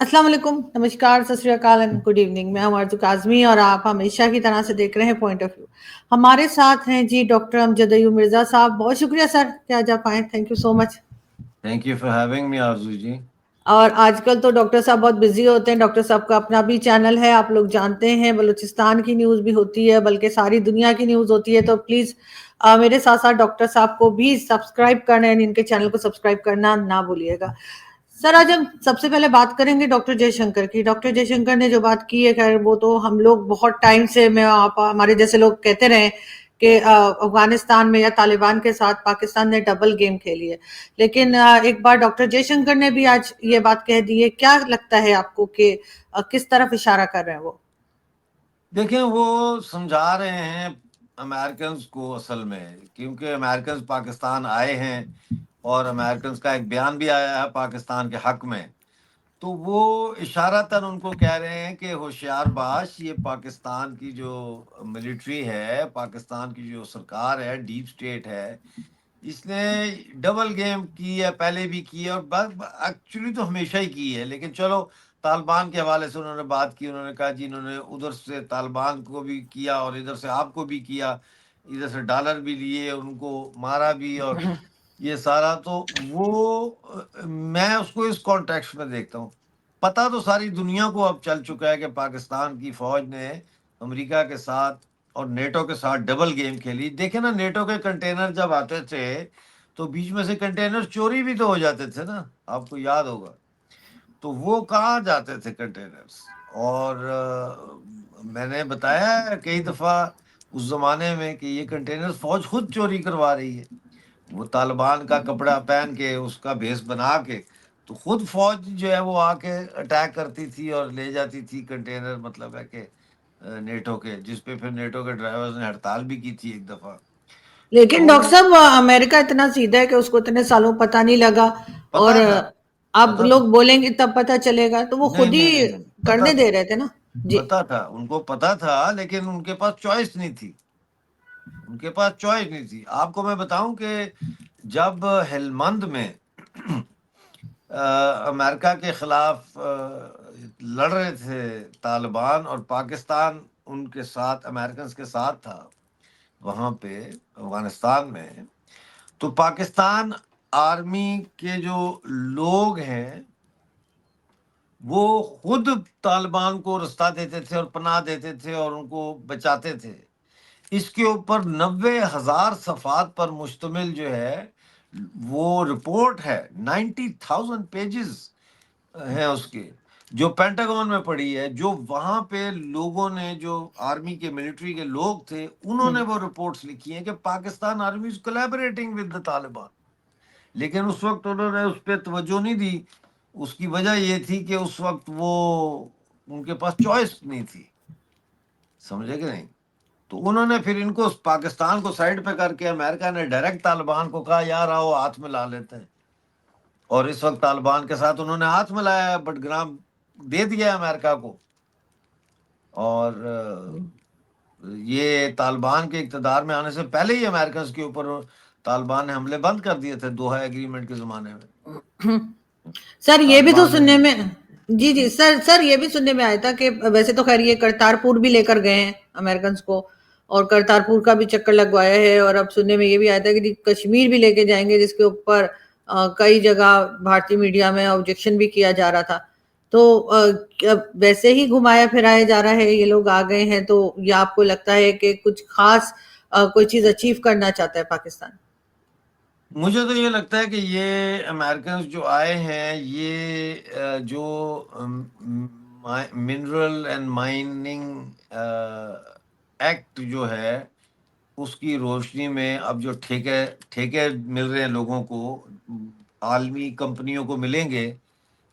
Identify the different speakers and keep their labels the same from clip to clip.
Speaker 1: السلام علیکم، نمسکار، ست شری اکال اینڈ گڈ ایوننگ. میں ہوں ارزو کاظمی اور آپ ہمیشہ کی طرح سے دیکھ رہے ہیں پوائنٹ آف ویو. ہمارے ساتھ ہیں جی ڈاکٹر امجد ایوب مرزا صاحب. بہت شکریہ سر کہ آج آپ آئیں. Thank you so much.
Speaker 2: Thank you for having me آرزو جی.
Speaker 1: اور آج کل تو ڈاکٹر صاحب بہت بزی ہوتے ہیں. ڈاکٹر صاحب کا اپنا بھی چینل ہے، آپ لوگ جانتے ہیں. بلوچستان کی نیوز بھی ہوتی ہے، بلکہ ساری دنیا کی نیوز ہوتی ہے. تو پلیز میرے ساتھ ساتھ ڈاکٹر صاحب کو بھی سبسکرائب کرنا ہے، ان کے چینل کو سبسکرائب کرنا نہ بھولیے گا. سر آج ہم سب سے پہلے بات کریں گے ڈاکٹر جے شنکر کی. ڈاکٹر جے شنکر نے جو بات کی ہے، خیر وہ تو ہم لوگ بہت ٹائم سے، میں آپ ہمارے جیسے لوگ کہتے رہے کہ افغانستان میں یا طالبان کے ساتھ پاکستان نے ڈبل گیم کھیلی ہے. لیکن ایک بار ڈاکٹر جے شنکر نے بھی آج یہ بات کہہ دی ہے. کیا لگتا ہے آپ کو کہ کس طرف اشارہ کر رہے ہیں وہ؟
Speaker 2: دیکھیں، وہ سمجھا رہے ہیں امریکنز کو اصل میں، کیونکہ امریکنز پاکستان آئے ہیں اور امریکنز کا ایک بیان بھی آیا ہے پاکستان کے حق میں. تو وہ اشارتاً ان کو کہہ رہے ہیں کہ ہوشیار باش، یہ پاکستان کی جو ملٹری ہے، پاکستان کی جو سرکار ہے، ڈیپ سٹیٹ ہے، اس نے ڈبل گیم کی ہے، پہلے بھی کی ہے، اور ایکچولی تو ہمیشہ ہی کی ہے. لیکن چلو، طالبان کے حوالے سے انہوں نے بات کی. انہوں نے کہا جی انہوں نے ادھر سے طالبان کو بھی کیا اور ادھر سے آپ کو بھی کیا، ادھر سے ڈالر بھی لیے، ان کو مارا بھی، اور یہ سارا. تو وہ میں اس کو اس کانٹیکسٹ میں دیکھتا ہوں. پتہ تو ساری دنیا کو اب چل چکا ہے کہ پاکستان کی فوج نے امریکہ کے ساتھ اور نیٹو کے ساتھ ڈبل گیم کھیلی. دیکھیں نا، نیٹو کے کنٹینر جب آتے تھے تو بیچ میں سے کنٹینر چوری بھی تو ہو جاتے تھے نا، آپ کو یاد ہوگا. تو وہ کہاں جاتے تھے کنٹینرز؟ اور میں نے بتایا ہے کئی دفعہ اس زمانے میں کہ یہ کنٹینرز فوج خود چوری کروا رہی ہے. وہ طالبان کا کپڑا پہن کے، اس کا بھیس بنا کے، تو خود فوج جو ہے وہ آ کے اٹیک کرتی تھی اور لے جاتی تھی کنٹینر. مطلب ہے کہ نیٹو کے، جس پہ پھر نیٹو کے ڈرائیورز نے ہڑتال بھی کی تھی ایک دفعہ.
Speaker 1: لیکن
Speaker 2: تو
Speaker 1: ڈاکٹر صاحب امریکہ اتنا سیدھا ہے کہ اس کو اتنے سالوں پتہ نہیں لگا، اور
Speaker 2: پتا تھا،
Speaker 1: اب
Speaker 2: پتا تھا.
Speaker 1: لوگ بولیں گے تب پتہ چلے گا. تو وہ
Speaker 2: نہیں
Speaker 1: خود ہی
Speaker 2: نہیں نہیں نہیں، پتا
Speaker 1: کرنے
Speaker 2: تھا،
Speaker 1: دے رہے تھے نا. جی
Speaker 2: پتا تھا، ان کو پتا تھا، لیکن ان کے پاس چوائس نہیں تھی. ان کے پاس چوائس نہیں تھی. آپ کو میں بتاؤں کہ جب ہلمند میں امریکہ کے خلاف لڑ رہے تھے طالبان، اور پاکستان ان کے ساتھ، امریکنز کے ساتھ تھا وہاں پہ افغانستان میں، تو پاکستان آرمی کے جو لوگ ہیں وہ خود طالبان کو رستہ دیتے تھے اور پناہ دیتے تھے اور ان کو بچاتے تھے. اس کے اوپر 90,000 صفحات پر مشتمل جو ہے وہ رپورٹ ہے. 90,000 پیجز ہیں اس کے، جو پینٹاگون میں پڑی ہے. جو وہاں پہ لوگوں نے، جو آرمی کے، ملٹری کے لوگ تھے، انہوں نے وہ رپورٹس لکھی ہیں کہ Pakistan army is collaborating with the Taliban. لیکن اس وقت انہوں نے اس پہ توجہ نہیں دی. اس کی وجہ یہ تھی کہ اس وقت وہ، ان کے پاس چوائس نہیں تھی. سمجھے کہ نہیں؟ تو انہوں نے پھر ان کو، پاکستان کو سائڈ پہ کر کے، امریکہ نے ڈائریکٹ طالبان کو کہا یار آؤ ہاتھ میں لا لیتے ہیں. اور اس وقت طالبان کے ساتھ انہوں نے ہاتھ ملایا، بٹگرام دے دیا امریکہ کو. اور یہ طالبان کے اقتدار میں آنے سے پہلے ہی امریکنز کے اوپر طالبان نے حملے بند کر دیے تھے دوحہ ایگریمنٹ کے زمانے میں.
Speaker 1: سر یہ بھی تو
Speaker 2: طالبان نے،
Speaker 1: سننے میں، جی جی سر یہ بھی سننے میں آیا تھا کہ ویسے تو خیر یہ کرتارپور بھی لے کر گئے ہیں امریکنز کو، اور کرتارپور کا بھی چکر لگوایا ہے. اور اب سننے میں یہ بھی آیا تھا کہ کشمیر بھی لے کے جائیں گے، جس کے اوپر کئی جگہ بھارتی میڈیا میں آبجیکشن بھی کیا جا رہا تھا. تو ویسے ہی گھمایا پھرایا جا رہا ہے، یہ لوگ آ گئے ہیں. تو یہ آپ کو لگتا ہے کہ کچھ خاص کوئی چیز اچیو کرنا چاہتا ہے پاکستان؟
Speaker 2: مجھے تو یہ لگتا ہے کہ یہ امریکنز جو آئے ہیں، یہ جو منرل اینڈ مائننگ ایکٹ جو ہے، اس کی روشنی میں اب جو ٹھیکے مل رہے ہیں لوگوں کو، عالمی کمپنیوں کو ملیں گے،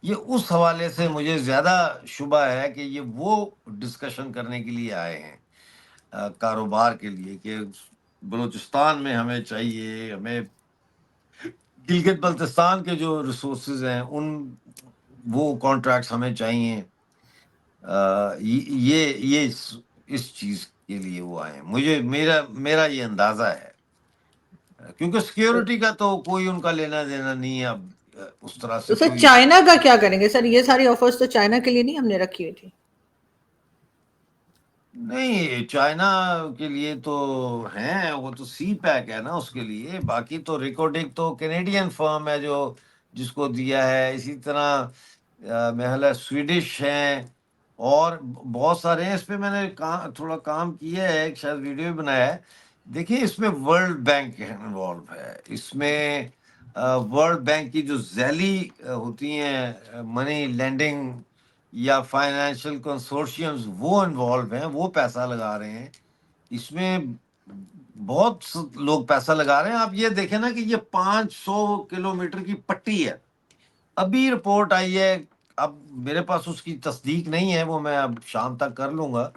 Speaker 2: یہ اس حوالے سے مجھے زیادہ شبہ ہے کہ یہ وہ ڈسکشن کرنے کے لیے آئے ہیں، کاروبار کے لیے، کہ بلوچستان میں ہمیں چاہیے، ہمیں گلگت بلتستان کے جو ریسورسز ہیں وہ کانٹریکٹس ہمیں چاہیے. یہ اس چیز کے لیے وہ آئے ہیں. میرا یہ اندازہ ہے، کیونکہ سیکیورٹی کا تو کوئی ان کا لینا دینا نہیں ہے اب. اس طرح
Speaker 1: تو
Speaker 2: سے
Speaker 1: سر
Speaker 2: کوئی
Speaker 1: چائنا کا کیا کریں گے سر؟ یہ ساری آفرز تو چائنا کے لیے نہیں ہم نے رکھی ہوئی تھی.
Speaker 2: نہیں. چائنا کے لیے تو ہیں، وہ تو سی پیک ہے نا اس کے لیے. باقی تو ریکارڈنگ تو کینیڈین فرم ہے جو جس کو دیا ہے. اسی طرح محل سویڈش ہیں اور بہت سارے ہیں. اس پہ میں نے تھوڑا کام کیا ہے، ایک شاید ویڈیو بھی بنایا ہے. دیکھیے اس میں ورلڈ بینک انوالو ہے. اس میں ورلڈ بینک کی جو ذیلی ہوتی ہیں منی لینڈنگ یا فائنینشیل کنسورشیمز وہ انوالو ہیں، وہ پیسہ لگا رہے ہیں. اس میں بہت لوگ پیسہ لگا رہے ہیں. آپ یہ دیکھیں نا کہ یہ 500 کلومیٹر کی پٹی ہے. ابھی رپورٹ آئی ہے، اب میرے پاس اس کی تصدیق نہیں ہے، وہ میں اب شام تک کر لوں گا.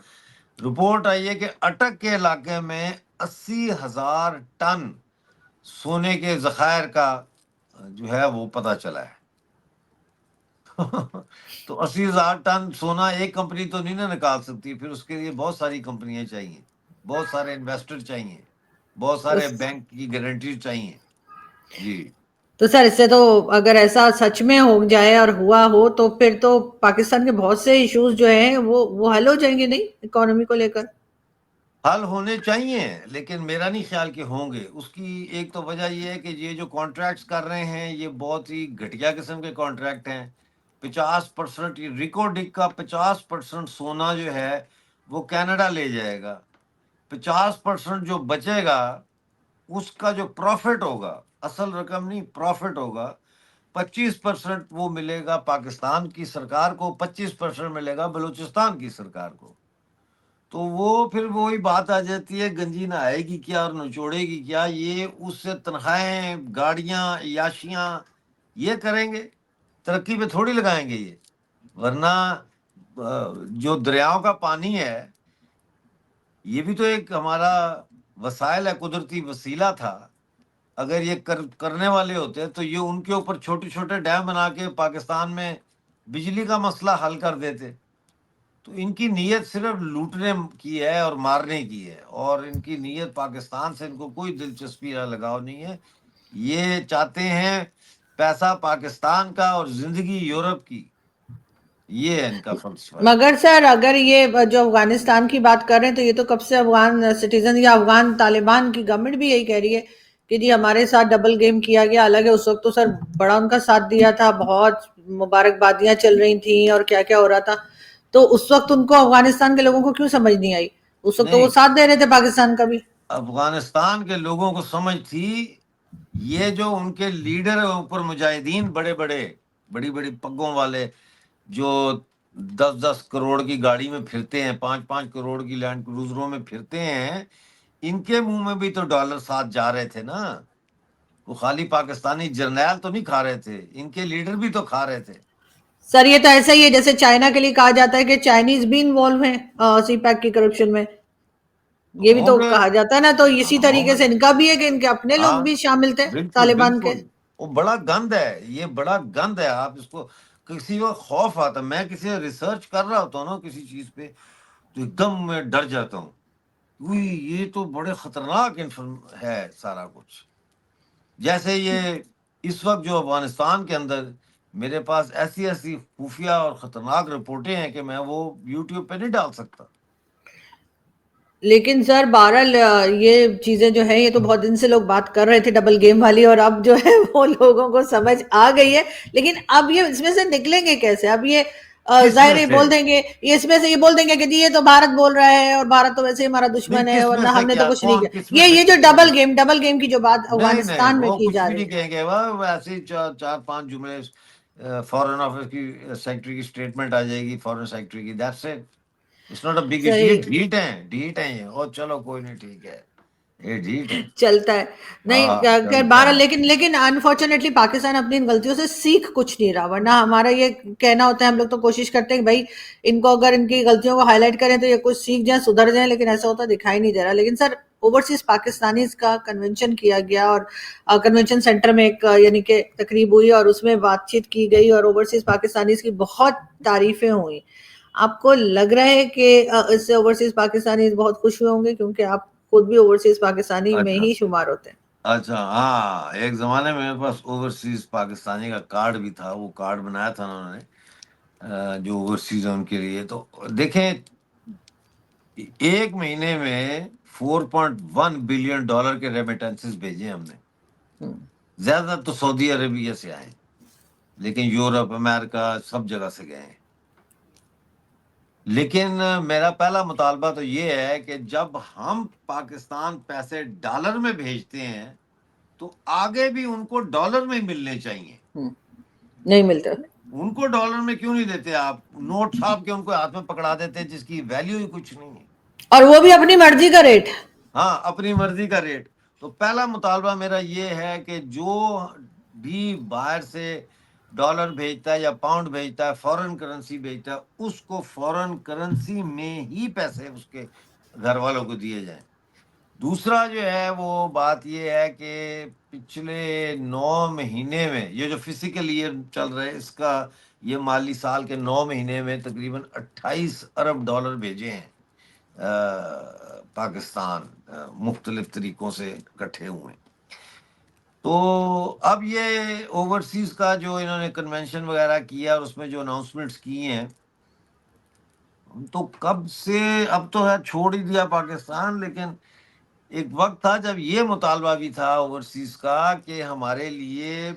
Speaker 2: رپورٹ آئی ہے کہ اٹک کے علاقے میں 80,000 ٹن سونے کے ذخائر کا جو ہے وہ پتہ چلا ہے. تو 80,000 ٹن سونا ایک کمپنی تو نہیں نا نکال سکتی. پھر اس کے لیے بہت ساری کمپنیاں چاہیے، بہت سارے انویسٹر چاہیے، بہت سارے بینک کی گارنٹی چاہیے. جی
Speaker 1: تو سر اس سے تو اگر ایسا سچ میں ہو جائے اور ہوا ہو تو پھر تو پاکستان کے بہت سے ایشوز جو ہیں وہ حل ہو جائیں گے نہیں اکانومی کو لے کر؟
Speaker 2: حل ہونے چاہیے، لیکن میرا نہیں خیال کہ ہوں گے. اس کی ایک تو وجہ یہ ہے کہ یہ جو کانٹریکٹس کر رہے ہیں یہ بہت ہی گھٹیا قسم کے کانٹریکٹ ہیں. 50% ریکارڈنگ کا 50% سونا جو ہے وہ کینیڈا لے جائے گا. 50% جو بچے گا اس کا جو پروفٹ ہوگا، اصل رقم نہیں پروفٹ ہوگا، 25% وہ ملے گا پاکستان کی سرکار کو، 25% ملے گا بلوچستان کی سرکار کو. تو وہ پھر وہی بات آ جاتی ہے، گنجی نہ آئے گی کیا اور نچوڑے گی کیا. یہ اس سے تنخواہیں، گاڑیاں، عیاشیاں یہ کریں گے، ترقی پہ تھوڑی لگائیں گے یہ. ورنہ جو دریاؤں کا پانی ہے یہ بھی تو ایک ہمارا وسائل ہے، قدرتی وسیلہ تھا. اگر یہ کرنے والے ہوتے تو یہ ان کے اوپر چھوٹے چھوٹے ڈیم بنا کے پاکستان میں بجلی کا مسئلہ حل کر دیتے. تو ان کی نیت صرف لوٹنے کی ہے اور مارنے کی ہے، اور ان کی نیت پاکستان سے ان کو کوئی دلچسپی یا لگاؤ نہیں ہے. یہ چاہتے ہیں پیسہ پاکستان کا اور زندگی یورپ کی. یہ ہے ان کا فلسفہ.
Speaker 1: مگر سر اگر یہ جو افغانستان کی بات کر رہے ہیں تو یہ تو کب سے افغان سٹیزن یا افغان طالبان کی گورنمنٹ بھی یہی کہہ رہی ہے کہ جی ہمارے ساتھ ڈبل گیم کیا گیا. حالانکہ اس وقت تو سر بڑا ان کا ساتھ دیا تھا، بہت مبارکبادیاں چل رہی تھیں اور کیا کیا ہو رہا تھا. تو اس وقت ان کو افغانستان کے لوگوں کو کیوں سمجھ نہیں آئی؟ اس وقت تو وہ
Speaker 2: نہیں،
Speaker 1: ساتھ دے رہے تھے پاکستان کا بھی.
Speaker 2: افغانستان کے لوگوں کو سمجھ تھی. یہ جو ان کے لیڈر ہیں اوپر مجاہدین، بڑے بڑے بڑی بڑی پگوں والے جو 10-10 کروڑ کی گاڑی میں پھرتے ہیں، 5-5 کروڑ کی لینڈ کروزروں میں پھرتے ہیں، ان کے منہ میں بھی تو ڈالر ساتھ جا رہے تھے نا. وہ خالی پاکستانی جرنیل تو نہیں کھا رہے تھے، ان کے لیڈر بھی تو کھا رہے تھے.
Speaker 1: سر یہ تو ایسا ہی ہے جیسے چائنا کے لیے کہا جاتا ہے کہ چائنیز بھی انوالو ہیں سی پیک کی کرپشن میں. یہ بھی
Speaker 2: ہوں
Speaker 1: تو
Speaker 2: گے،
Speaker 1: کہا جاتا ہے نا. تو اسی
Speaker 2: ہوں
Speaker 1: طریقے
Speaker 2: گے.
Speaker 1: سے ان کا بھی ہے کہ ان کے اپنے لوگ
Speaker 2: ہاں
Speaker 1: بھی شامل تھے
Speaker 2: بالکل
Speaker 1: طالبان کے.
Speaker 2: بالکل. وہ بڑا گند ہے، یہ بڑا گند ہے. آپ اس کو کسی کو خوف آتا، میں کسی ریسرچ کر رہا ہوتا ہوں نا کسی چیز پہ تو ایک دم میں ڈر جاتا ہوں. یہ تو بڑے خطرناک ہے سارا کچھ. جیسے یہ اس وقت جو افغانستان کے اندر میرے پاس ایسی ایسی خفیہ اور خطرناک رپورٹیں ہیں کہ میں وہ یوٹیوب پہ نہیں ڈال سکتا.
Speaker 1: لیکن سر بہرحال یہ چیزیں جو ہے یہ تو بہت دن سے لوگ بات کر رہے تھے ڈبل گیم والی، اور اب جو ہے وہ لوگوں کو سمجھ آ گئی ہے. لیکن اب یہ اس میں سے نکلیں گے کیسے؟ اب یہ
Speaker 2: کس
Speaker 1: ظاہر
Speaker 2: میں
Speaker 1: یہ
Speaker 2: سے؟
Speaker 1: بول دیں گے، یہ اس میں سے یہ بول دیں گے کہ جی یہ تو بھارت بول رہا ہے اور بھارت تو ویسے ہی ہمارا
Speaker 2: نہیں،
Speaker 1: دشمن ہے
Speaker 2: کس میں
Speaker 1: ورنہ
Speaker 2: سے
Speaker 1: ہم نے تو
Speaker 2: کیا؟
Speaker 1: کچھ نہیں
Speaker 2: کون
Speaker 1: کیا.
Speaker 2: کس میں سے
Speaker 1: یہ جو
Speaker 2: کس طرح؟
Speaker 1: ڈبل گیم کی جو بات
Speaker 2: نہیں نہیں،
Speaker 1: افغانستان میں
Speaker 2: وہ
Speaker 1: کی
Speaker 2: کچھ
Speaker 1: جا
Speaker 2: بھی
Speaker 1: رہی
Speaker 2: نہیں
Speaker 1: ہے.
Speaker 2: کہیں گے. وہ ایسے ہی 4-5 جملے فورن آفس کی سیکٹری کی اسٹیٹمنٹ آ جائے گی، فورن سیکٹری کی. That's it. It's not a big issue. یہ
Speaker 1: صحیح
Speaker 2: ڈھیٹ ہیں یہ. اور چلو کوئی نہیں، ٹھیک ہے، یہ ڈھیٹ ہے.
Speaker 1: چلتا ہے. نہیں
Speaker 2: ہاں چلتا
Speaker 1: بہرحال
Speaker 2: ہے.
Speaker 1: لیکن انفارچونیٹلی پاکستان اپنی ان غلطیوں سے سیکھ کچھ نہیں رہا. ورنہ ہمارا یہ کہنا ہوتا ہے، ہم لوگ تو کوشش کرتے ہیں کہ بھائی ان کو اگر ان کی غلطیوں کو ہائی لائٹ کریں تو یہ کچھ سیکھ جائیں، سدھر جائیں. لیکن ایسا ہوتا دکھائی نہیں دے رہا. لیکن سر اوورسیز پاکستانیز کا کنونشن کیا گیا اور کنونشن سینٹر میں ایک یعنی کہ تقریب ہوئی اور اس میں بات چیت کی گئی اور اوورسیز پاکستانیز کی بہت تعریفیں ہوئی. آپ کو لگ رہا ہے کہ اس سے اوورسیز پاکستانیز بہت خوش ہوئے ہوں گے کیونکہ آپ خود بھی اوورسیز پاکستانی میں
Speaker 2: اچھا،
Speaker 1: ہی شمار ہوتے ہیں؟
Speaker 2: اچھا ہاں، ایک زمانے میں میرے پاس اوورسیز پاکستانی کا کارڈ بھی تھا، وہ کارڈ بنایا تھا انہوں نے جو اوورسیز ہیں ان کے لیے. تو دیکھیں ایک مہینے میں $4.1 بلین کے ریمیٹنسز بھیجے ہم نے. زیادہ تو سعودی عربیہ سے آئے، لیکن یورپ، امریکہ سب جگہ سے گئے ہیں. لیکن میرا پہلا مطالبہ تو یہ ہے کہ جب ہم پاکستان پیسے ڈالر میں بھیجتے ہیں تو آگے بھی ان کو ڈالر میں ملنے چاہیے.
Speaker 1: نہیں ملتا.
Speaker 2: ان کو ڈالر میں کیوں نہیں دیتے آپ؟ نوٹ چھاپ کے ان کو ہاتھ میں پکڑا دیتے ہیں جس کی ویلیو ہی کچھ نہیں ہے.
Speaker 1: اور وہ بھی اپنی مرضی کا ریٹ.
Speaker 2: ہاں، اپنی مرضی کا ریٹ. تو پہلا مطالبہ میرا یہ ہے کہ جو بھی باہر سے ڈالر بھیجتا ہے یا پاؤنڈ بھیجتا ہے، فورن کرنسی بھیجتا ہے، اس کو فورن کرنسی میں ہی پیسے اس کے گھر والوں کو دیے جائیں. دوسرا جو ہے وہ بات یہ ہے کہ پچھلے 9 مہینے میں یہ جو فزیکل ایئر چل رہا ہے، اس کا یہ مالی سال کے 9 مہینے میں تقریباً $28 ارب بھیجے ہیں پاکستان، مختلف طریقوں سے اکٹھے ہوئے. تو اب یہ اوورسیز کا جو انہوں نے کنونشن وغیرہ کیا اور اس میں جو اناؤنسمنٹس کی ہیں، تو کب سے اب تو ہے چھوڑ ہی دیا پاکستان، لیکن ایک وقت تھا جب یہ مطالبہ بھی تھا اوورسیز کا کہ ہمارے لیے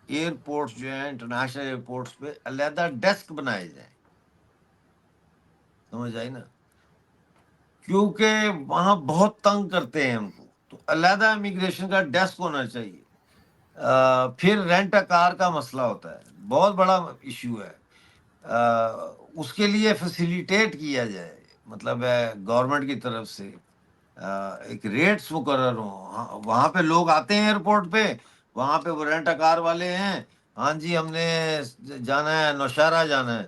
Speaker 2: ایئرپورٹس جو ہیں، انٹرنیشنل ایئرپورٹس پہ علیحدہ ڈیسک بنائے جائیں. سمجھ آئی نا؟ کیونکہ وہاں بہت تنگ کرتے ہیں ہم کو، تو علیحدہ امیگریشن کا ڈیسک ہونا چاہیے. پھر رینٹ اے کار کا مسئلہ ہوتا ہے، بہت بڑا ایشو ہے. اس کے لیے فیسیلیٹیٹ کیا جائے، مطلب گورنمنٹ کی طرف سے ایک ریٹس مقرر ہوں. وہاں پہ لوگ آتے ہیں ایئرپورٹ پہ، وہاں پہ وہ رینٹ اے کار والے ہیں، ہاں جی ہم نے جانا ہے نوشہرہ جانا ہے،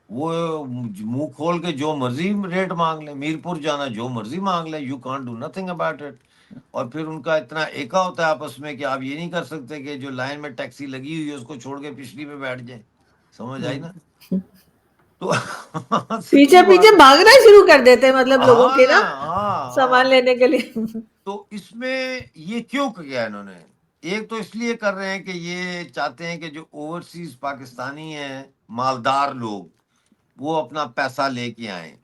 Speaker 2: وہ منہ کھول کے جو مرضی ریٹ مانگ لیں. میرپور جانا جو مرضی مانگ لیں، you can't do nothing about it. اور پھر ان کا اتنا ایکا ہوتا ہے آپس میں کہ آپ یہ نہیں کر سکتے کہ جو لائن میں ٹیکسی لگی ہوئی ہے اس کو چھوڑ کے پچھلی پہ بیٹھ جائیں. سمجھ آئی نا؟ تو
Speaker 1: پیچھے
Speaker 2: سیدھی بات
Speaker 1: پیچھے
Speaker 2: ہے.
Speaker 1: بھاگنا شروع کر دیتے ہیں مطلب لوگوں
Speaker 2: ہاں
Speaker 1: کے نا
Speaker 2: ہاں
Speaker 1: سامان
Speaker 2: ہاں.
Speaker 1: لینے کے لیے.
Speaker 2: تو اس میں یہ کیوں کیا انہوں نے؟ ایک تو اس لیے کر رہے ہیں کہ یہ چاہتے ہیں کہ جو اوورسیز پاکستانی ہیں مالدار لوگ، وہ اپنا پیسہ لے کے آئیں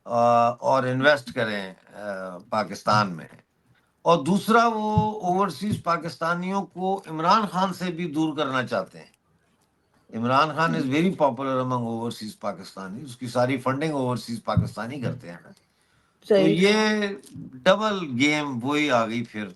Speaker 2: اور انویسٹ کریں پاکستان میں. اور دوسرا وہ اوورسیز پاکستانیوں کو عمران خان سے بھی دور کرنا چاہتے ہیں. Imran Khan is very popular among overseas Pakistani, اس کی ساری فنڈنگ اوورسیز پاکستانی کرتے ہیں. تو
Speaker 1: صحیح.
Speaker 2: یہ ڈبل گیم وہی آ گئی پھر.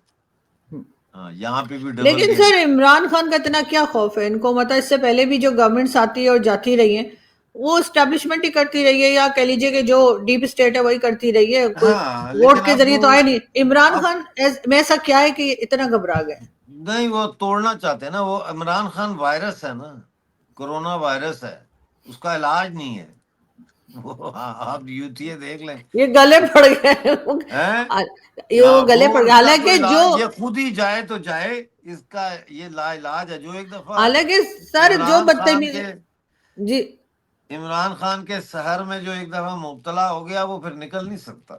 Speaker 2: ہاں، یہاں پہ بھی ڈبل
Speaker 1: لیکن
Speaker 2: گیم.
Speaker 1: سر عمران خان کا اتنا کیا خوف ہے ان کو؟ مطلب اس سے پہلے بھی جو گورنمنٹس آتی ہے اور جاتی رہی ہیں وہ اسٹیبلشمنٹ ہی کرتی رہی ہے، یا کہہ لیجیے کہ جو ڈیپ اسٹیٹ ہے وہی کرتی رہی ہے، کوئی
Speaker 2: ہاں
Speaker 1: ووٹ
Speaker 2: لیکن
Speaker 1: کے
Speaker 2: اب
Speaker 1: ذریعے تو آئے نہیں. عمران
Speaker 2: اب
Speaker 1: خان میں ایسا کیا ہے کہ اتنا گھبرا گئے؟
Speaker 2: نہیں، وہ توڑنا چاہتے ہیں نا. وہ عمران خان وائرس ہے نا، کرونا وائرس ہے، اس کا علاج نہیں ہے. وہ آپ یوتھیے دیکھ لیں.
Speaker 1: یہ گلے پڑ گئے
Speaker 2: ہیں؟
Speaker 1: یہ وہ گلے پڑ گئے.
Speaker 2: اس کا تو
Speaker 1: حالانکہ جو
Speaker 2: علاج، یہ خود ہی جائے تو جائے، اس کا یہ لا علاج ہے. جو ایک دفعہ
Speaker 1: حالانکہ سر جو
Speaker 2: عمران خان
Speaker 1: بدتمیزی.
Speaker 2: کے
Speaker 1: جی.
Speaker 2: عمران خان کے سحر میں جو ایک دفعہ مبتلا ہو گیا وہ پھر نکل نہیں سکتا،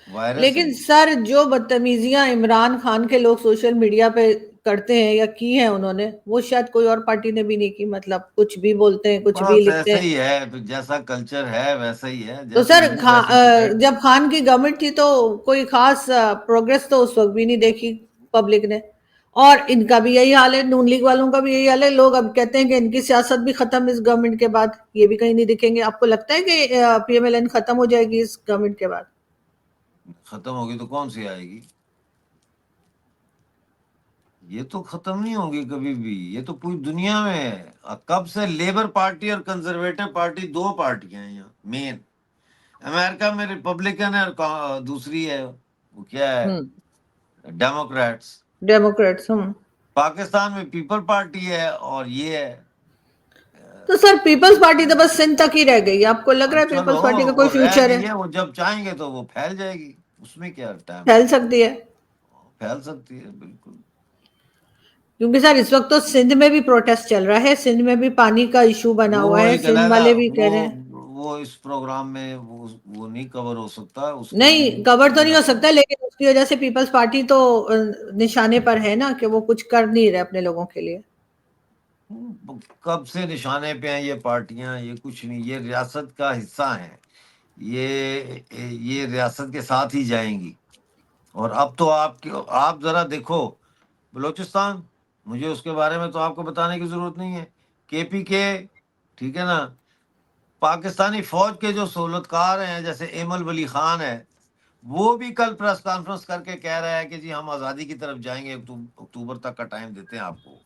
Speaker 2: وائرس ہے
Speaker 1: لیکن
Speaker 2: یہ.
Speaker 1: سر جو بدتمیزیاں عمران خان کے لوگ سوشل میڈیا پہ کرتے ہیں یا کی ہیں انہوں نے، وہ شاید کوئی اور پارٹی نے بھی نہیں کی. مطلب کچھ بھی بولتے ہیں، کچھ بھی
Speaker 2: بس
Speaker 1: لکھتے
Speaker 2: ایسا
Speaker 1: ہیں.
Speaker 2: ہی ہے، تو جیسا کلچر ہے ویسا ہی ہے،
Speaker 1: تو
Speaker 2: جیسے
Speaker 1: سر
Speaker 2: منہ ویسے چلائے گا.
Speaker 1: جب خان کی گورنمنٹ تھی تو کوئی خاص پروگریس تو اس وقت بھی نہیں دیکھی پبلک نے. اور ان کا بھی یہی حال ہے، نون لیگ والوں کا بھی یہی حال ہے. لوگ اب کہتے ہیں کہ ان کی سیاست بھی ختم اس گورنمنٹ کے بعد، یہ بھی کہیں نہیں دکھیں گے. آپ کو لگتا ہے کہ پی ایم ایل این ختم ہو جائے گی اس گورنمنٹ کے بعد؟
Speaker 2: ختم ہوگی تو کون سی آئے گی؟ یہ تو ختم نہیں ہوگی کبھی بھی. یہ تو پوری دنیا میں ہے. کب سے لیبر پارٹی اور کنزرویٹو پارٹی دو پارٹیاں ہیں یہاں مین. امریکہ میں ریپبلکن ہے اور دوسری ہے وہ کیا ہے، ڈیموکریٹس.
Speaker 1: ڈیموکریٹس.
Speaker 2: پاکستان میں پیپل پارٹی ہے اور یہ ہے.
Speaker 1: تو سر پیپلز پارٹی تو بس سندھ تک ہی رہ گئی. آپ کو لگ رہا ہے
Speaker 2: چلو
Speaker 1: پیپلز پارٹی کا کوئی
Speaker 2: وہ رہ
Speaker 1: فیوچر ہے؟
Speaker 2: گئی ہے، وہ جب چاہیں گے تو وہ پھیل جائے گی. اس میں کیا ٹائم
Speaker 1: پھیل
Speaker 2: لگے گا؟
Speaker 1: سکتی ہے.
Speaker 2: پھیل سکتی ہے بالکل.
Speaker 1: کیونکہ سر اس وقت تو سندھ میں بھی پروٹیسٹ چل رہا ہے، سندھ میں بھی پانی کا ایشو بنا
Speaker 2: وہ
Speaker 1: ہوا ہے،
Speaker 2: ایک
Speaker 1: سندھ
Speaker 2: علیحدہ
Speaker 1: والے بھی کہہ رہے ہیں.
Speaker 2: وہ اس پروگرام میں وہ نہیں کور ہو سکتا، اس کے لیے
Speaker 1: نہیں کور تو نہیں ہو سکتا، لیکن اس کی وجہ سے پیپلز پارٹی تو نشانے پر ہے نا کہ وہ کچھ کر نہیں رہے اپنے لوگوں کے لیے.
Speaker 2: کب سے نشانے پہ ہیں یہ پارٹیاں؟ یہ کچھ نہیں، یہ ریاست کا حصہ ہیں، یہ ریاست کے ساتھ ہی جائیں گی. اور اب تو آپ ذرا دیکھو بلوچستان، مجھے اس کے بارے میں تو آپ کو بتانے کی ضرورت نہیں ہے. کے پی کے، ٹھیک ہے نا، پاکستانی فوج کے جو سہولتکار ہیں جیسے ایمل ولی خان ہے، وہ بھی کل پریس کانفرنس کر کے کہہ رہا ہے کہ جی ہم آزادی کی طرف جائیں گے، اکتوبر تک کا ٹائم دیتے ہیں آپ کو،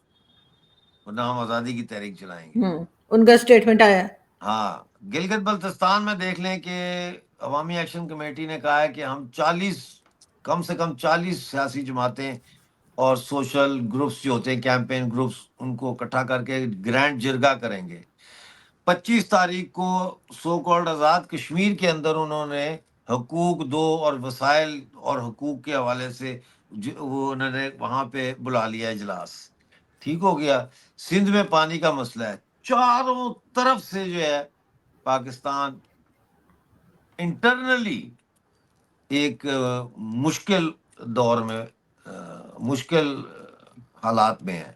Speaker 2: ورنہ ہم آزادی کی تحریک چلائیں گے.
Speaker 1: ان کا اسٹیٹمنٹ آیا ہے.
Speaker 2: ہاں، گلگت بلتستان میں دیکھ لیں کہ عوامی ایکشن کمیٹی نے کہا ہے کہ ہم کم سے کم 40 سیاسی جماعتیں اور سوشل گروپس جو ہوتے ہیں، کیمپین گروپس، ان کو اکٹھا کر کے گرینڈ جرگہ کریں گے. 25 تاریخ کو سو کالڈ آزاد کشمیر کے اندر انہوں نے حقوق دو اور وسائل اور حقوق کے حوالے سے وہ انہوں نے وہاں پہ بلا لیا اجلاس. ٹھیک ہو گیا. سندھ میں پانی کا مسئلہ ہے، چاروں طرف سے جو ہے پاکستان انٹرنلی ایک مشکل دور میں، مشکل حالات میں ہے.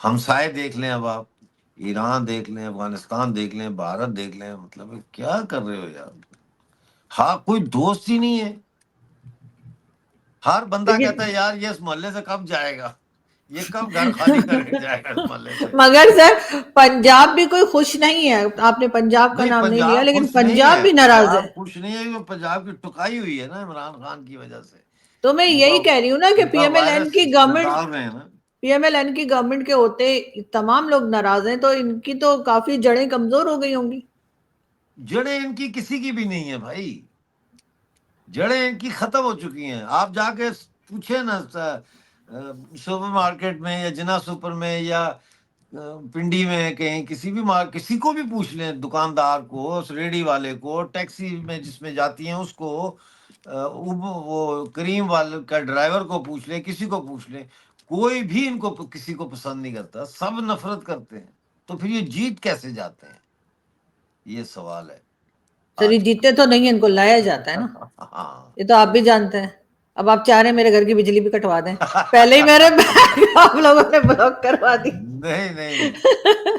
Speaker 2: ہمسائے دیکھ لیں، اب آپ ایران دیکھ لیں، افغانستان دیکھ لیں، بھارت دیکھ لیں، مطلب کیا کر رہے ہو یار؟ ہاں، کوئی دوست ہی نہیں ہے. ہر بندہ کہتا ہے یار یہ اس محلے سے کب جائے گا، یہ کب گھر خالی کر کے جائے گا اس محلے سے.
Speaker 1: مگر سر پنجاب بھی کوئی خوش نہیں ہے. آپ نے پنجاب کا
Speaker 2: نہیں،
Speaker 1: نام نہیں لیا،
Speaker 2: پنجاب
Speaker 1: لیکن
Speaker 2: خوش نہیں
Speaker 1: پنجاب
Speaker 2: ہے،
Speaker 1: بھی ناراض ہے.
Speaker 2: پنجاب خوش نہیں ہے، وہ پنجاب کی ٹکائی ہوئی ہے نا عمران خان کی وجہ سے.
Speaker 1: تو میں
Speaker 2: ان کا
Speaker 1: یہی کہہ رہی ہوں نا کہ
Speaker 2: ان
Speaker 1: پی
Speaker 2: کا
Speaker 1: ایم ایل این
Speaker 2: وائرس
Speaker 1: کی گورنمنٹ
Speaker 2: نکال رہے ہیں نا.
Speaker 1: پی ایم ایل این کی گورنمنٹ کے ہوتے تمام لوگ ناراض ہیں، تو ان کی تو کافی جڑیں کمزور ہو گئی ہوں گی.
Speaker 2: جڑیں ان کی کسی کی بھی نہیں ہے بھائی، جڑیں ان کی ختم ہو چکی ہیں. آپ جا کے پوچھیں نا سپر مارکیٹ میں یا جنا سپر میں یا پنڈی میں، کہیں کسی کو بھی پوچھ لیں، دکاندار کو، ریڑی والے کو، ٹیکسی میں جس میں جاتی ہیں اس کو، وہ کریم والے کا ڈرائیور کو پوچھ لیں، کسی کو پوچھ لیں، کوئی بھی ان کو کسی کو پسند نہیں کرتا، سب نفرت کرتے ہیں. تو پھر یہ جیت کیسے جاتے ہیں؟ یہ سوال ہے
Speaker 1: سر یہ
Speaker 2: آج کا.
Speaker 1: جیتے تو نہیں، ان کو لایا جاتا ہے نا،
Speaker 2: ہاں،
Speaker 1: یہ تو آپ بھی جانتے ہیں. اب آپ چاہ رہے ہیں میرے گھر کی بجلی بھی کٹوا دیں، پہلے ہی میرے آپ لوگوں نے بلاک کروا دی.
Speaker 2: نہیں نہیں،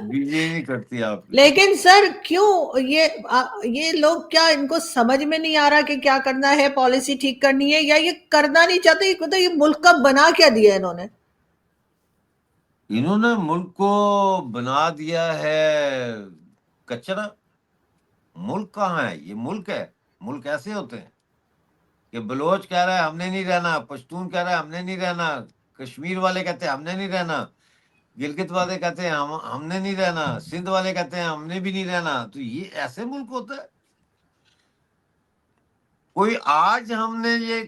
Speaker 2: بجلی نہیں کٹتی آپ کی.
Speaker 1: لیکن سر کیوں یہ لوگ، کیا ان کو سمجھ میں نہیں آ رہا کہ کیا کرنا ہے، پالیسی ٹھیک کرنی ہے، یا یہ کرنا نہیں چاہتے؟ تو یہ ملک کا بنا کیا دیا انہوں نے؟
Speaker 2: انہوں نے ملک کو بنا دیا ہے کچرا. ملک کہاں ہے؟ یہ ملک ہے. ملک ایسے ہوتے ہیں کہ بلوچ کہہ رہا ہے ہم نے نہیں رہنا، پشتون کہہ رہا ہے ہم نے نہیں رہنا، کشمیر والے کہتے ہیں ہم نے نہیں رہنا، گلگت والے کہتے ہیں ہم نے نہیں رہنا، سندھ والے کہتے ہیں ہم نے بھی نہیں رہنا. تو یہ ایسے ملک ہوتا ہے؟ کوئی آج ہم نے یہ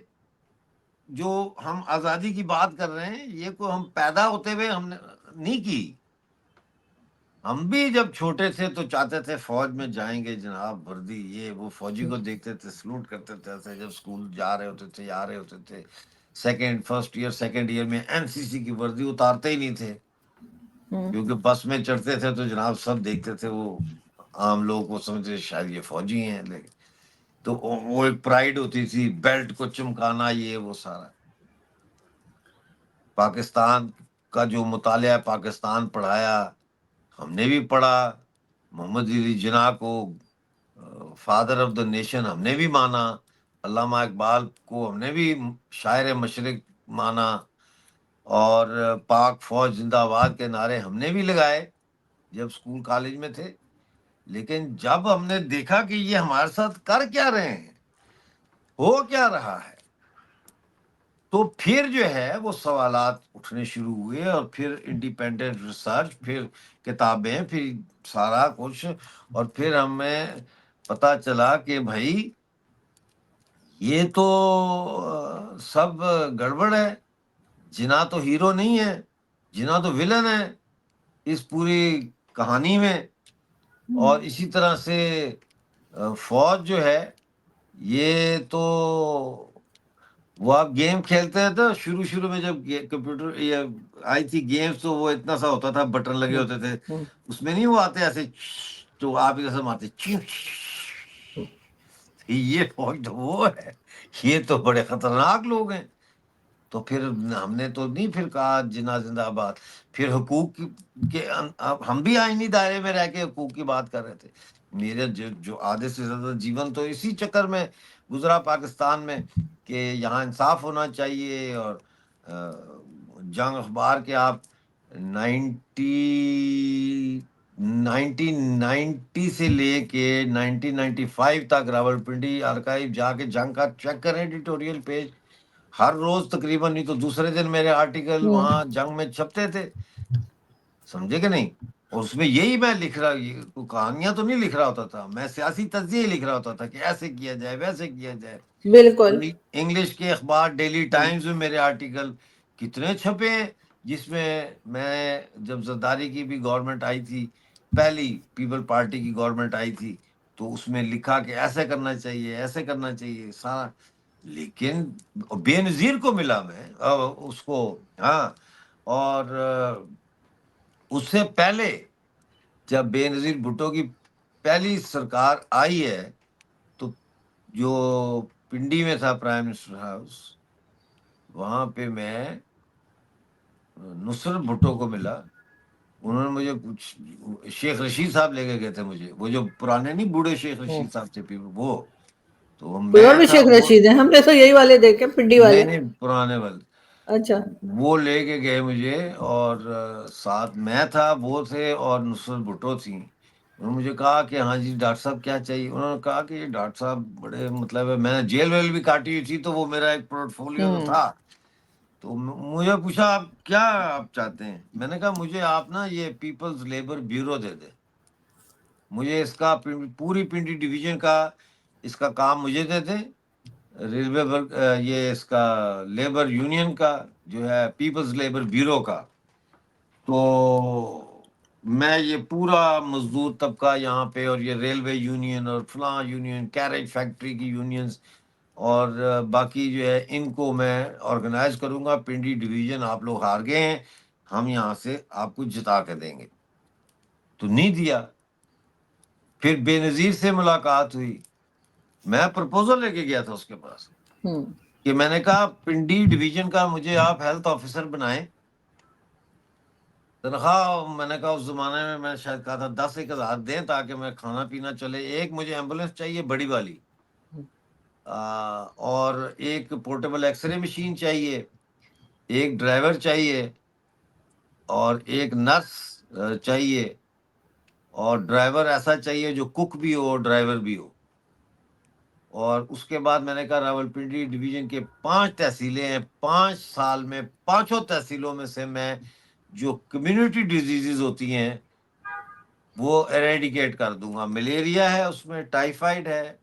Speaker 2: جو ہم آزادی کی بات کر رہے ہیں، یہ کوئی ہم پیدا ہوتے ہوئے ہم نے نہیں کی. ہم بھی جب چھوٹے تھے تو چاہتے تھے فوج میں جائیں گے جناب، وردی یہ وہ، فوجی کو دیکھتے تھے، سلوٹ کرتے تھے ایسے. جب اسکول جا رہے ہوتے تھے، آ رہے ہوتے تھے، فرسٹ ایئر سیکنڈ ایئر میں این سی سی کی وردی اتارتے ہی نہیں تھے، کیونکہ بس میں چڑھتے تھے تو جناب سب دیکھتے تھے، وہ عام لوگوں کو سمجھتے شاید یہ فوجی ہیں. لیکن تو وہ ایک پرائیڈ ہوتی تھی، بیلٹ کو چمکانا، یہ وہ سارا. پاکستان کا جو مطالعہ پاکستان پڑھایا، ہم نے بھی پڑھا. محمد علی جناح کو فادر آف دا نیشن ہم نے بھی مانا، علامہ اقبال کو ہم نے بھی شاعر مشرق مانا، اور پاک فوج زندہ آباد کے نعرے ہم نے بھی لگائے جب اسکول کالج میں تھے. لیکن جب ہم نے دیکھا کہ یہ ہمارے ساتھ کر کیا رہے ہیں، ہو کیا رہا ہے، تو پھر جو ہے وہ سوالات اٹھنے شروع ہوئے، اور پھر انڈیپینڈنٹ ریسرچ، پھر کتابیں، پھر سارا کچھ، اور پھر ہمیں پتا چلا کہ بھائی یہ تو سب گڑبڑ ہے. جناح تو ہیرو نہیں ہے، جناح تو ولن ہے اس پوری کہانی میں. اور اسی طرح سے فوج جو ہے، یہ تو وہ آپ گیم کھیلتے ہیں تو شروع میں جب کمپیوٹر یہ آئی تھی گیمز، تو وہ اتنا سا ہوتا تھا، بٹن لگے ہوتے تھے، اس میں نہیں وہ آتے ایسے تو آپ ایسے مارتے یہ فوج تو وہ ہے، یہ تو بڑے خطرناک لوگ ہیں. تو پھر ہم نے تو نہیں پھر کہا جناح زندہ آباد. پھر حقوق کے ہم بھی آئینی دائرے میں رہ کے حقوق کی بات کر رہے تھے. میرے جو آدھے سے زیادہ جیون تو اسی چکر میں گزرا پاکستان میں کہ یہاں انصاف ہونا چاہیے. اور جنگ اخبار کے آپ 1990 سے لے کے 1995 تک راولپنڈی آرکائیو جا کے جنگ کا چیک کریں ایڈیٹوریل پیج. ہر روز تقریباً، نہیں تو دوسرے دن میرے آرٹیکل وہاں جنگ میں چھپتے تھے. سمجھے کہ نہیں؟ اور اس میں یہی میں لکھ رہا، کوئی کہانیاں تو نہیں لکھ رہا ہوتا تھا، میں سیاسی تجزیے لکھ رہا ہوتا تھا کہ ایسے کیا جائے ویسے کیا جائے.
Speaker 1: بالکل.
Speaker 2: انگلش کے اخبار ڈیلی ٹائمز میں میرے آرٹیکل کتنے چھپے ہیں، جس میں جب زرداری کی بھی گورنمنٹ آئی تھی، پہلی پیپل پارٹی کی گورنمنٹ آئی تھی، تو اس میں لکھا کہ ایسے کرنا چاہیے ایسے کرنا چاہیے سارا. لیکن بے نظیر کو ملا میں اس کو. ہاں. اور اس سے پہلے جب بے نظیر بھٹو کی پہلی سرکار آئی ہے، تو جو پنڈی میں تھا پرائم منسٹر ہاؤس، وہاں پہ میں نصرت بھٹو کو ملا. انہوں نے مجھے کچھ شیخ رشید صاحب لے کے گئے تھے مجھے، وہ جو پرانے نہیں بوڑھے شیخ رشید صاحب تھے وہ. تو
Speaker 1: کوئی اور
Speaker 2: میں
Speaker 1: بھی
Speaker 2: تھا
Speaker 1: شیخ
Speaker 2: وہ،
Speaker 1: رشید ہیں؟ ہم نے تو یہی والے دیکھے، پنڈی والے.
Speaker 2: نہیں پرانے والے.
Speaker 1: اچھا.
Speaker 2: وہ لے کے گئے مجھے، اور ساتھ میں تھا، وہ تھے، اور نصرت بھٹو تھیں. انہوں نے مجھے کہا کہ ہاں جی ڈاکٹر صاحب کیا چاہیے. انہوں نے کہا کہ یہ ڈاکٹر صاحب بڑے مطلب ہے، میں نے جیل ویل بھی کاٹی ہوئی تھی، تو وہ میرا ایک پورٹ فولیو تو تھا. تو مجھے پوچھا آپ کیا آپ چاہتے ہیں. میں نے کہا مجھے آپ نا یہ پیپلز لیبر بیورو دے دیں، مجھے اس کا پوری پنڈی ڈویژن کا اس کا کام مجھے دے دیں. ریلوے یہ اس کا لیبر یونین کا جو ہے پیپلز لیبر بیورو کا. تو میں یہ پورا مزدور طبقہ یہاں پہ، اور یہ ریلوے یونین اور فلاں یونین، کیریج فیکٹری کی یونینز، اور باقی جو ہے ان کو میں آرگنائز کروں گا. پنڈی ڈویژن آپ لوگ ہار گئے ہیں، ہم یہاں سے آپ کو جتا کے دیں گے. تو نہیں دیا. پھر بے نظیر سے ملاقات ہوئی، میں پرپوزل لے کے گیا تھا اس کے پاس، کہ میں نے کہا پنڈی ڈویژن کا مجھے آپ ہیلتھ آفیسر بنائیں. تنخواہ میں نے کہا اس زمانے میں شاید کہا تھا 10,000 دیں تاکہ میں کھانا پینا چلے. ایک مجھے ایمبولینس چاہیے بڑی والی، اور ایک پورٹیبل ایکس رے مشین چاہیے، ایک ڈرائیور چاہیے، اور ایک نرس چاہیے. اور ڈرائیور ایسا چاہیے جو کک بھی ہو ڈرائیور بھی ہو. اور اس کے بعد میں نے کہا راولپنڈی ڈویژن کے 5 تحصیلیں ہیں، 5 سال میں 5 تحصیلوں میں سے میں جو کمیونٹی ڈیزیزز ہوتی ہیں وہ ایریڈیکیٹ کر دوں گا. ملیریا ہے اس میں، ٹائیفائڈ ہے،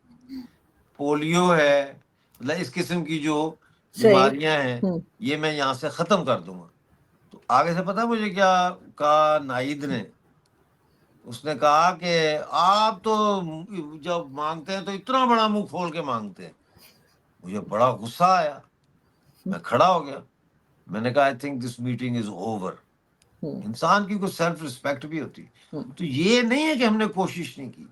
Speaker 2: پولیو ہے، مطلب اس قسم کی جو
Speaker 1: صحیح.
Speaker 2: بیماریاں ہیں یہ میں یہاں سے ختم کر دوں گا. تو آگے سے پتا مجھے کیا کہا نائید نے؟ اس نے کہا کہ آپ تو جب مانگتے ہیں تو اتنا بڑا منہ کھول کے مانگتے ہیں. مجھے بڑا غصہ آیا، میں کھڑا ہو گیا. میں نے کہا I think this meeting is over. انسان کی کوئی سیلف ریسپیکٹ بھی ہوتی. تو یہ نہیں ہے کہ ہم نے کوشش نہیں کی.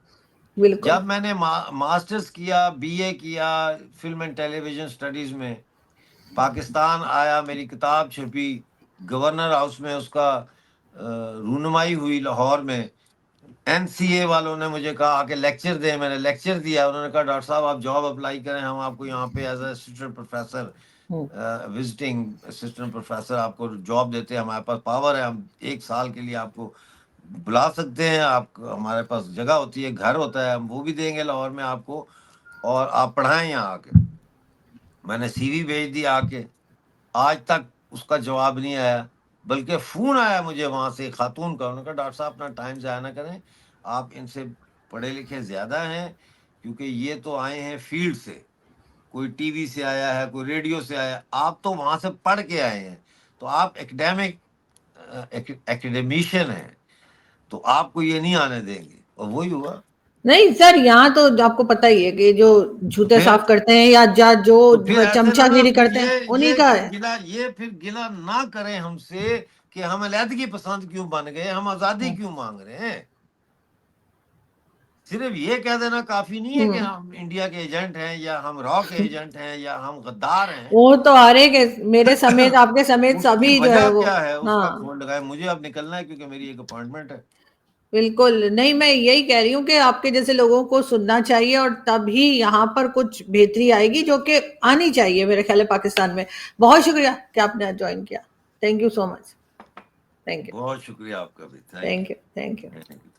Speaker 1: بالکل.
Speaker 2: جب میں نے ماسٹرز کیا، بی اے کیا film and television studies میں، پاکستان آیا، میری کتاب چھپی، گورنر ہاؤس میں اس کا رونمائی ہوئی لاہور میں. این سی اے والوں نے مجھے کہا کہ لیکچر دیں، میں نے لیکچر دیا. انہوں نے کہا ڈاکٹر صاحب آپ جاب اپلائی کریں، ہم آپ کو یہاں پہ as a assistant professor, visiting assistant professor آپ کو جاب دیتے ہیں. ہمارے پاس پاور ہے، ہم 1 سال کے لیے آپ کو بلا سکتے ہیں. آپ ہمارے پاس جگہ ہوتی ہے، گھر ہوتا ہے، ہم وہ بھی دیں گے لاہور میں آپ کو، اور آپ پڑھائیں یہاں آ کے. میں نے سی وی بھیج دی. آ کے آج تک اس کا جواب نہیں آیا، بلکہ فون آیا مجھے وہاں سے خاتون کا. انہوں نے کہا ڈاکٹر صاحب اپنا ٹائم ضائع نہ کریں، آپ ان سے پڑھے لکھے زیادہ ہیں، کیونکہ یہ تو آئے ہیں فیلڈ سے، کوئی ٹی وی سے آیا ہے، کوئی ریڈیو سے آیا ہے، آپ تو وہاں سے پڑھ کے آئے ہیں، تو آپ ایکڈیمیشین ہیں، تو آپ کو یہ نہیں آنے دیں گے. اور وہی ہوا.
Speaker 1: نہیں سر، یہاں تو آپ کو پتہ ہی ہے کہ جو
Speaker 2: تو
Speaker 1: جوتے
Speaker 2: پھر
Speaker 1: صاف کرتے ہیں یا جو
Speaker 2: تو پھر ایسے
Speaker 1: چمچا
Speaker 2: میں نا
Speaker 1: گیری
Speaker 2: پھر
Speaker 1: کرتے ہیں انہی کا ہے.
Speaker 2: یہ پھر گلا نہ کریں ہم سے کہ ہم علیحدگی پسند کیوں بن گئے، ہم آزادی کیوں مانگ رہے ہیں. صرف یہ کہہ دینا کافی نہیں ہے کہ ہم انڈیا کے ایجنٹ ہیں یا ہم را کے ایجنٹ ہیں یا ہم غدار ہیں.
Speaker 1: وہ تو ہر ایک میرے سمیت آپ کے سمیت
Speaker 2: اس کی
Speaker 1: سبھی جو
Speaker 2: وجہ
Speaker 1: ہے وہ.
Speaker 2: کیا ہے اس کا
Speaker 1: ہاں
Speaker 2: کھول لگائے. مجھے اب نکلنا ہے کیونکہ میری ایک اپوائنٹمنٹ ہے.
Speaker 1: بالکل نہیں، میں یہی کہہ رہی ہوں کہ آپ کے جیسے لوگوں کو سننا چاہیے اور تبھی یہاں پر کچھ بہتری آئے گی جو کہ آنی چاہیے میرے خیال ہے پاکستان میں. بہت شکریہ کہ آپ نے جوائن کیا. Thank you so much. Thank you
Speaker 2: بہت شکریہ آپ کا بھی.
Speaker 1: Thank you thank you.
Speaker 2: Thank you.